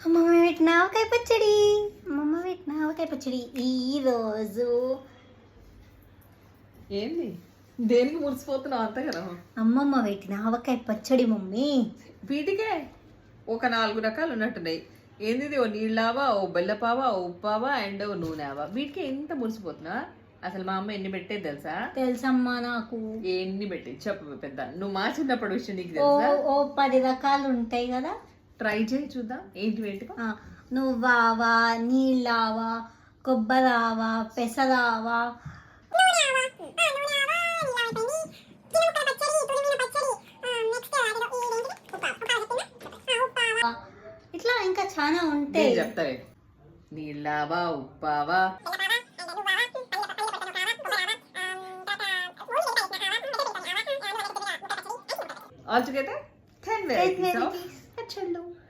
అమ్మమ్మ పెట్టిన ఆవకాయ పచ్చడి. అమ్మమ్మ పెట్టిన ఆవకాయ పచ్చడి ఈరోజు. ఏంది దేనికి మురిసిపోతున్నావు అంతే కదా? అమ్మమ్మ పెట్టిన ఆవకాయ పచ్చడి మమ్మీ. వీటికే ఒక 4 రకాలు ఉన్నట్టున్నాయి. ఏంది ఓ నీళ్ళావా, ఓ బెల్లపావా, ఓ ఉప్పావా అండ్ ఓ నూనెవా. వీటికి ఎంత మురిసిపోతున్నా? అసలు మా అమ్మ ఎన్ని పెట్టేది తెలుసా? తెలుసమ్మా నాకు. ఎన్ని పెట్టేది చెప్పు పెద్ద. నువ్వు మా చిన్నప్పుడు విషయం నీకు ఓ తెలుసా? ఓ 10 రకాలు ఉంటాయి కదా. ట్రై చేయి చూద్దాం ఏంటి వేటికో. నువ్వావా, నీళ్ళావా, కొబ్బరావా, పెసరావా, ఇట్లా ఇంకా చాలా ఉంటాయి. చెప్తావే. నీళ్ళావా, ఉప్పావా, ఆల్టుగెదర్ 10 varieties of